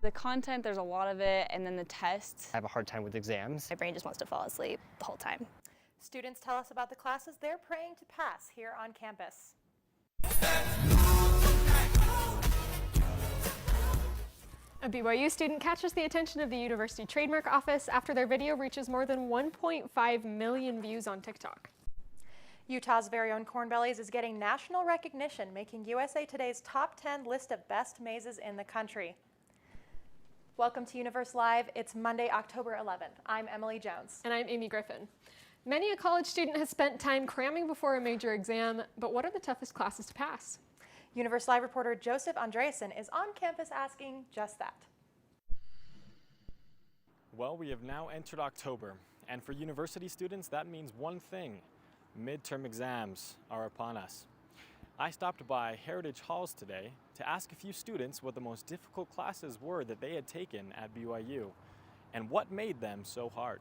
The content, there's a lot of it, and then the tests. I have a hard time with exams. My brain just wants to fall asleep the whole time. Students tell us about the classes they're praying to pass here on campus. A BYU student catches the attention of the University Trademark Office after their video reaches more than 1.5 million views on TikTok. Utah's very own Corn Bellies is getting national recognition, making USA Today's top 10 list of best mazes in the country. Welcome to Universe Live. It's Monday, October 11th. I'm Emily Jones. And I'm Amy Griffin. Many a college student has spent time cramming before a major exam, but what are the toughest classes to pass? Universe Live reporter Joseph Andreasen is on campus asking just that. Well, we have now entered October, and for university students, that means one thing. Midterm exams are upon us. I stopped by Heritage Halls today to ask a few students what the most difficult classes were that they had taken at BYU and what made them so hard.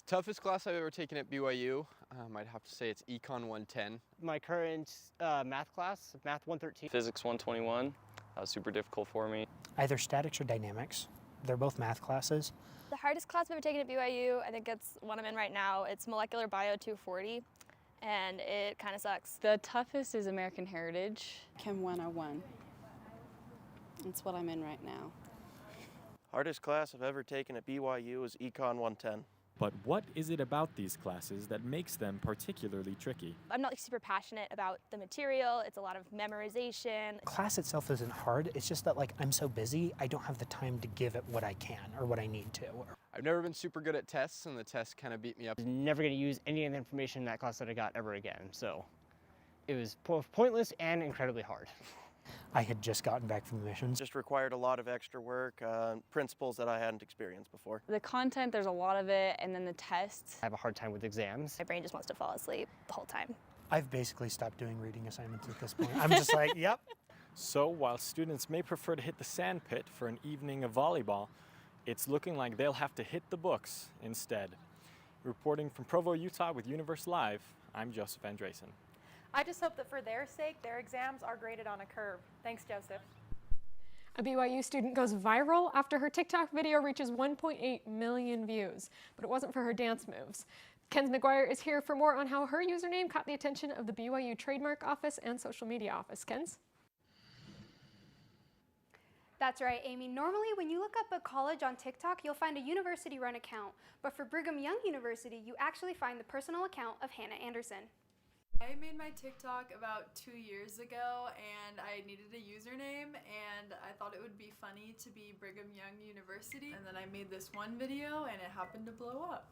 Toughest class I've ever taken at BYU, I'd have to say it's Econ 110. My current math class, Math 113. Physics 121, that was super difficult for me. Either statics or dynamics. They're both math classes. The hardest class I've ever taken at BYU, I think it's one I'm in right now. It's Molecular Bio 240, and it kind of sucks. The toughest is American Heritage. Chem 101. That's what I'm in right now. Hardest class I've ever taken at BYU is Econ 110. But what is it about these classes that makes them particularly tricky? I'm not super passionate about the material. It's a lot of memorization. Class itself isn't hard. It's just that I'm so busy, I don't have the time to give it what I can or what I need to. I've never been super good at tests, and the tests kind of beat me up. I was never going to use any of the information in that class that I got ever again, so it was both pointless and incredibly hard. I had just gotten back from the missions. Just required a lot of extra work, principles that I hadn't experienced before. The content, there's a lot of it, and then the tests. I have a hard time with exams. My brain just wants to fall asleep the whole time. I've basically stopped doing reading assignments at this point. I'm just like, yep. So while students may prefer to hit the sand pit for an evening of volleyball, it's looking like they'll have to hit the books instead. Reporting from Provo, Utah with Universe Live, I'm Joseph Andreasen. I just hope that for their sake, their exams are graded on a curve. Thanks, Joseph. A BYU student goes viral after her TikTok video reaches 1.8 million views, but it wasn't for her dance moves. Kenz McGuire is here for more on how her username caught the attention of the BYU Trademark Office and Social Media Office. Kenz? That's right, Amy. Normally, when you look up a college on TikTok, you'll find a university-run account. But for Brigham Young University, you actually find the personal account of Hannah Anderson. I made my TikTok about 2 years ago, and I needed a username, and I thought it would be funny to be Brigham Young University. And then I made this one video, and it happened to blow up.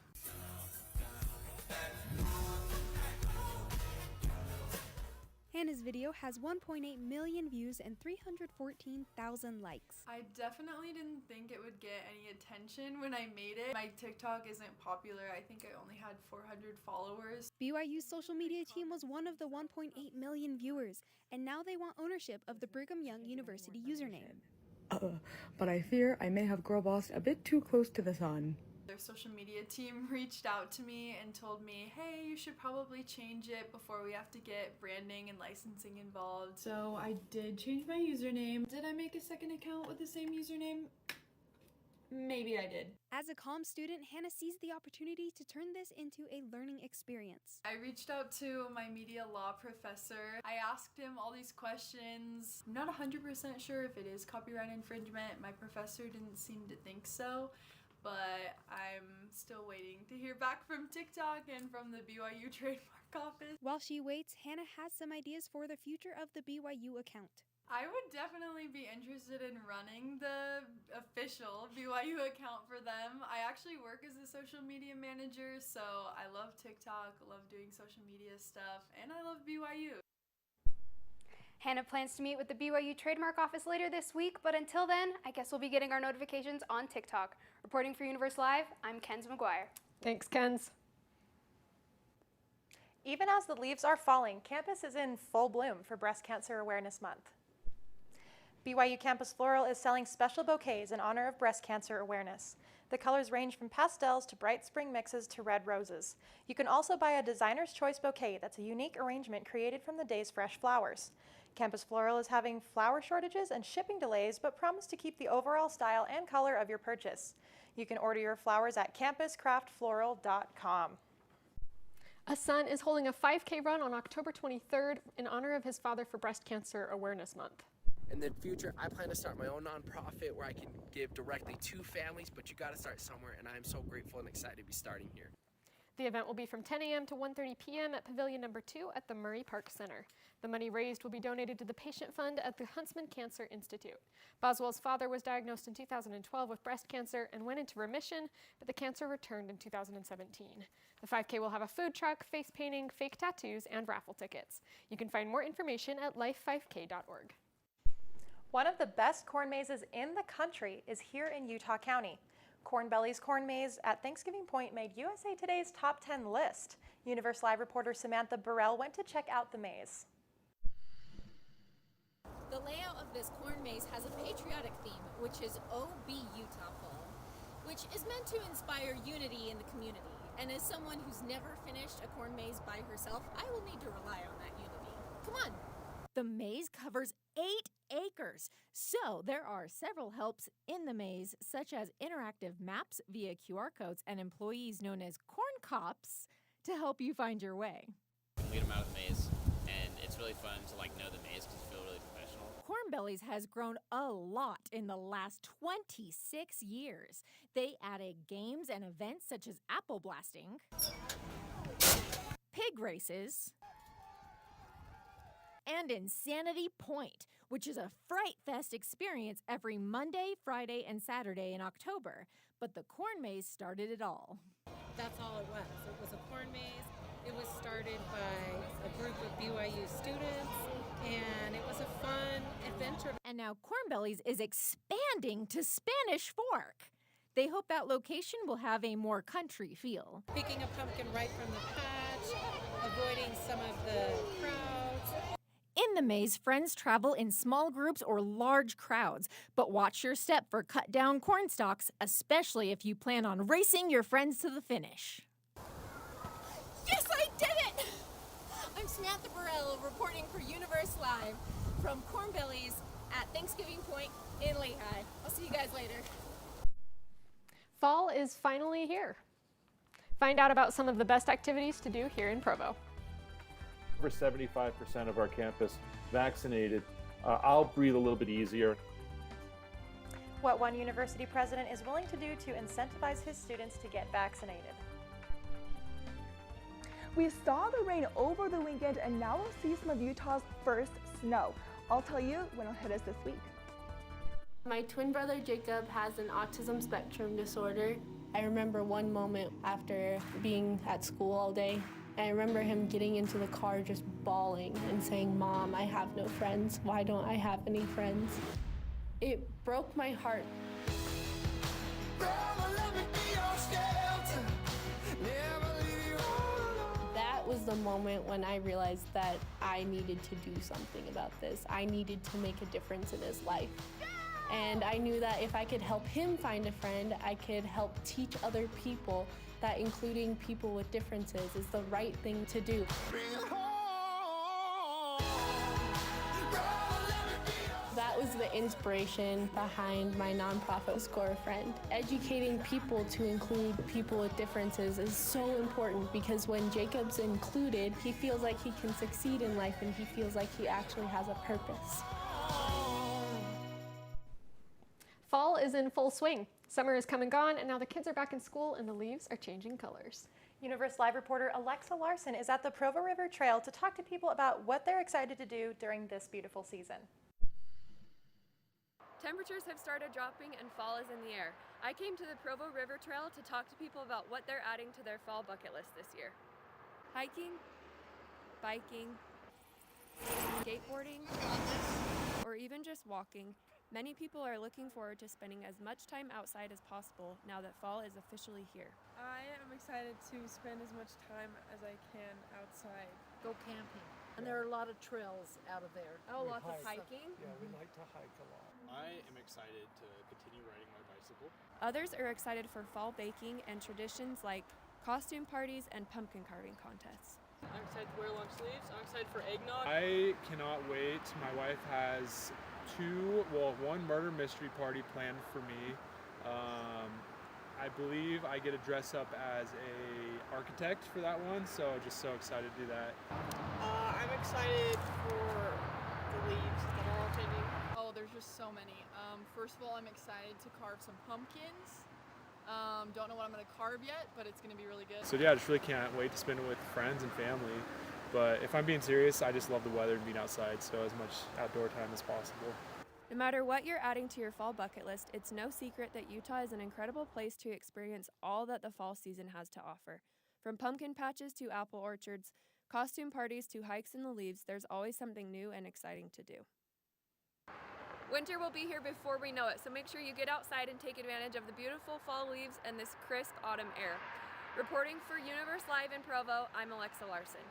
Hannah's video has 1.8 million views and 314,000 likes. I definitely didn't think it would get any attention when I made it. My TikTok isn't popular. I think I only had 400 followers. BYU's social media team was one of the 1.8 million viewers, and now they want ownership of the Brigham Young University username. But I fear I may have girl-bossed a bit too close to the sun. Their social media team reached out to me and told me, hey, you should probably change it before we have to get branding and licensing involved. So I did change my username. Did I make a second account with the same username? Maybe I did. As a comm student, Hannah sees the opportunity to turn this into a learning experience. I reached out to my media law professor. I asked him all these questions. I'm not 100% sure if it is copyright infringement. My professor didn't seem to think so. But I'm still waiting to hear back from TikTok and from the BYU Trademark Office. While she waits, Hannah has some ideas for the future of the BYU account. I would definitely be interested in running the official BYU account for them. I actually work as a social media manager, so I love TikTok, I love doing social media stuff, and I love BYU. Hannah plans to meet with the BYU Trademark Office later this week, but until then, I guess we'll be getting our notifications on TikTok. Reporting for Universe Live, I'm Kenz McGuire. Thanks, Kenz. Even as the leaves are falling, campus is in full bloom for Breast Cancer Awareness Month. BYU Campus Floral is selling special bouquets in honor of breast cancer awareness. The colors range from pastels to bright spring mixes to red roses. You can also buy a designer's choice bouquet that's a unique arrangement created from the day's fresh flowers. Campus Floral is having flower shortages and shipping delays, but promise to keep the overall style and color of your purchase. You can order your flowers at campuscraftfloral.com. A son is holding a 5K run on October 23rd in honor of his Father for Breast Cancer Awareness Month. In the future, I plan to start my own nonprofit where I can give directly to families, but you got to start somewhere, and I am so grateful and excited to be starting here. The event will be from 10 a.m. to 1:30 p.m. at Pavilion Number 2 at the Murray Park Center. The money raised will be donated to the Patient Fund at the Huntsman Cancer Institute. Boswell's father was diagnosed in 2012 with breast cancer and went into remission, but the cancer returned in 2017. The 5K will have a food truck, face painting, fake tattoos, and raffle tickets. You can find more information at life5k.org. One of the best corn mazes in the country is here in Utah County. Corn Belly's Corn Maze at Thanksgiving Point made USA Today's top 10 list. Universe Live reporter Samantha Burrell went to check out the maze. The layout of this corn maze has a patriotic theme, which is OB Utah Fall, which is meant to inspire unity in the community. And as someone who's never finished a corn maze by herself, I will need to rely on that unity. Come on. The maze covers 8 acres, so there are several helps in the maze, such as interactive maps via QR codes and employees known as corn cops to help you find your way. Lead them out of the maze, and it's really fun to know the maze because you feel really professional. Corn Bellies has grown a lot in the last 26 years. They added games and events such as apple blasting, pig races, and Insanity Point, which is a Fright Fest experience every Monday, Friday, and Saturday in October. But the corn maze started it all. That's all it was. It was a corn maze. It was started by a group of BYU students, and it was a fun adventure. And now Corn Bellies is expanding to Spanish Fork. They hope that location will have a more country feel. Picking a pumpkin right from the patch, avoiding some of the crowds. In the maze, friends travel in small groups or large crowds, but watch your step for cut down corn stalks, especially if you plan on racing your friends to the finish. Yes, I did it! I'm Samantha Burrell, reporting for Universe Live from Corn Bellies at Thanksgiving Point in Lehigh. I'll see you guys later. Fall is finally here. Find out about some of the best activities to do here in Provo. Over 75% of our campus vaccinated. I'll breathe a little bit easier. What one university president is willing to do to incentivize his students to get vaccinated. We saw the rain over the weekend and now we'll see some of Utah's first snow. I'll tell you when it'll hit us this week. My twin brother Jacob has an autism spectrum disorder. I remember one moment after being at school all day. I remember him getting into the car just bawling and saying, "Mom, I have no friends. Why don't I have any friends?" It broke my heart. That was the moment when I realized that I needed to do something about this. I needed to make a difference in his life. And I knew that if I could help him find a friend, I could help teach other people that including people with differences is the right thing to do. That was the inspiration behind my nonprofit, Score a Friend. Educating people to include people with differences is so important because when Jacob's included, he feels like he can succeed in life and he feels like he actually has a purpose. Fall is in full swing. Summer is come and gone, and now the kids are back in school and the leaves are changing colors. Universe Live reporter Alexa Larson is at the Provo River Trail to talk to people about what they're excited to do during this beautiful season. Temperatures have started dropping and fall is in the air. I came to the Provo River Trail to talk to people about what they're adding to their fall bucket list this year. Hiking, biking, skateboarding, or even just walking. Many people are looking forward to spending as much time outside as possible now that fall is officially here. I am excited to spend as much time as I can outside. Go camping. And there are a lot of trails out of there. Oh, lots of hiking? Yeah, we like to hike a lot. I am excited to continue riding my bicycle. Others are excited for fall baking and traditions like costume parties and pumpkin carving contests. I'm excited to wear long sleeves. I'm excited for eggnog. I cannot wait. My wife has one murder mystery party planned for me. I believe I get to dress up as a architect for that one, so just so excited to do that. I'm excited for the leaves that are all changing. Oh, there's just so many. First of all, I'm excited to carve some pumpkins. Don't know what I'm going to carve yet, but it's going to be really good. So yeah, I just really can't wait to spend it with friends and family. But if I'm being serious, I just love the weather and being outside, so as much outdoor time as possible. No matter what you're adding to your fall bucket list, it's no secret that Utah is an incredible place to experience all that the fall season has to offer. From pumpkin patches to apple orchards, costume parties to hikes in the leaves, there's always something new and exciting to do. Winter will be here before we know it, so make sure you get outside and take advantage of the beautiful fall leaves and this crisp autumn air. Reporting for Universe Live in Provo, I'm Alexa Larson.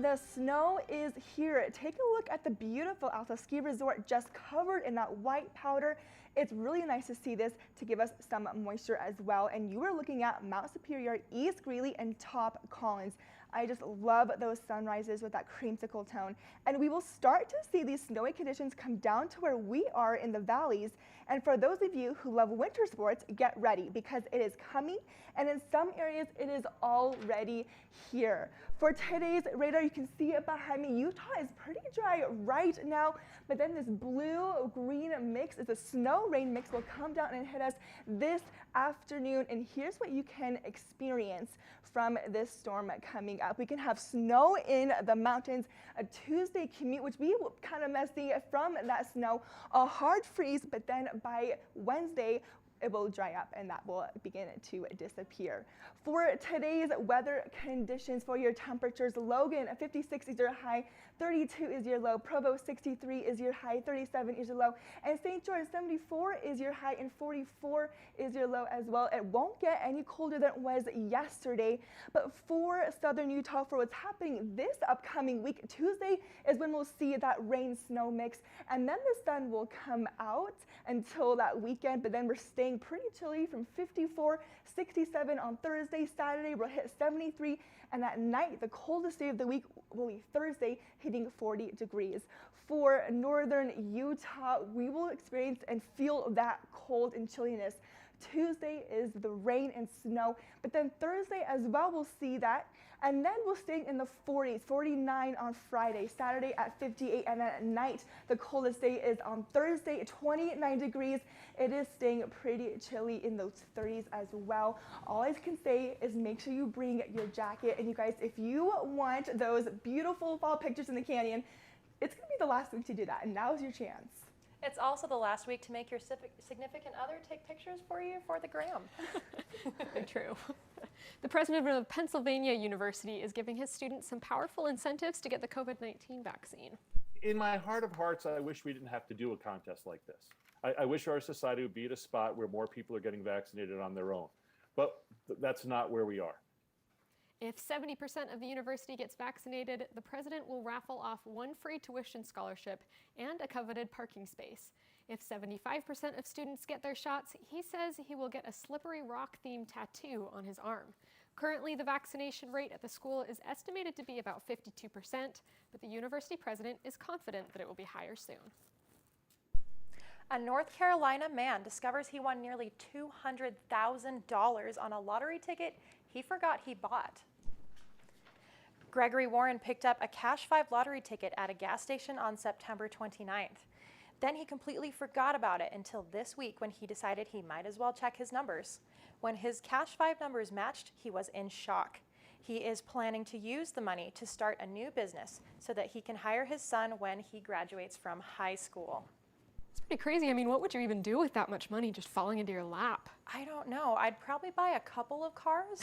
The snow is here. Take a look at the beautiful Alta Ski Resort just covered in that white powder. It's really nice to see this to give us some moisture as well. And you are looking at Mount Superior, East Greeley, and Top Collins. I just love those sunrises with that creamsicle tone. And we will start to see these snowy conditions come down to where we are in the valleys. And for those of you who love winter sports, get ready because it is coming. And in some areas, it is already here. For today's radar, you can see it behind me. Utah is pretty dry right now, but then this blue-green mix, the snow-rain mix, will come down and hit us this afternoon. And here's what you can experience from this storm coming up. We can have snow in the mountains, a Tuesday commute, which will be kind of messy from that snow, a hard freeze, but then by Wednesday, it will dry up and that will begin to disappear. For today's weather conditions, for your temperatures, Logan 56 is your high, 32 is your low, Provo 63 is your high, 37 is your low, and St. George 74 is your high and 44 is your low as well. It won't get any colder than it was yesterday, but for southern Utah, for what's happening this upcoming week, Tuesday is when we'll see that rain-snow mix, and then the sun will come out until that weekend, but then we're staying pretty chilly from 54, 67 on Thursday. Saturday we'll hit 73, and at night the coldest day of the week will be Thursday, hitting 40 degrees. For northern Utah, we will experience and feel that cold and chilliness. Tuesday is the rain and snow, but then Thursday as well we'll see that, and then we'll stay in the 40s, 49 on Friday, Saturday at 58, and then at night the coldest day is on Thursday, 29 degrees. It is staying pretty chilly in those 30s as well. All I can say is make sure you bring your jacket, and you guys, if you want those beautiful fall pictures in the canyon, it's gonna be the last week to do that, and now's your chance. It's also the last week to make your significant other take pictures for you for the gram. Very true. The president of Pennsylvania University is giving his students some powerful incentives to get the COVID-19 vaccine. In my heart of hearts, I wish we didn't have to do a contest like this. I wish our society would be at a spot where more people are getting vaccinated on their own. But that's not where we are. If 70% of the university gets vaccinated, the president will raffle off one free tuition scholarship and a coveted parking space. If 75% of students get their shots, he says he will get a slippery rock themed tattoo on his arm. Currently, the vaccination rate at the school is estimated to be about 52%, but the university president is confident that it will be higher soon. A North Carolina man discovers he won nearly $200,000 on a lottery ticket he forgot he bought. Gregory Warren picked up a Cash 5 lottery ticket at a gas station on September 29th. Then he completely forgot about it until this week when he decided he might as well check his numbers. When his Cash 5 numbers matched, he was in shock. He is planning to use the money to start a new business so that he can hire his son when he graduates from high school. Pretty crazy. I mean, what would you even do with that much money just falling into your lap? I don't know. I'd probably buy a couple of cars.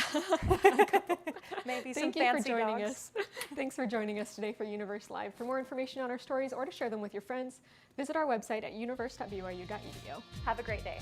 Maybe some Thank you fancy for joining dogs. us. Thanks for joining us today for Universe Live. For more information on our stories or to share them with your friends, visit our website at universe.byu.edu. Have a great day.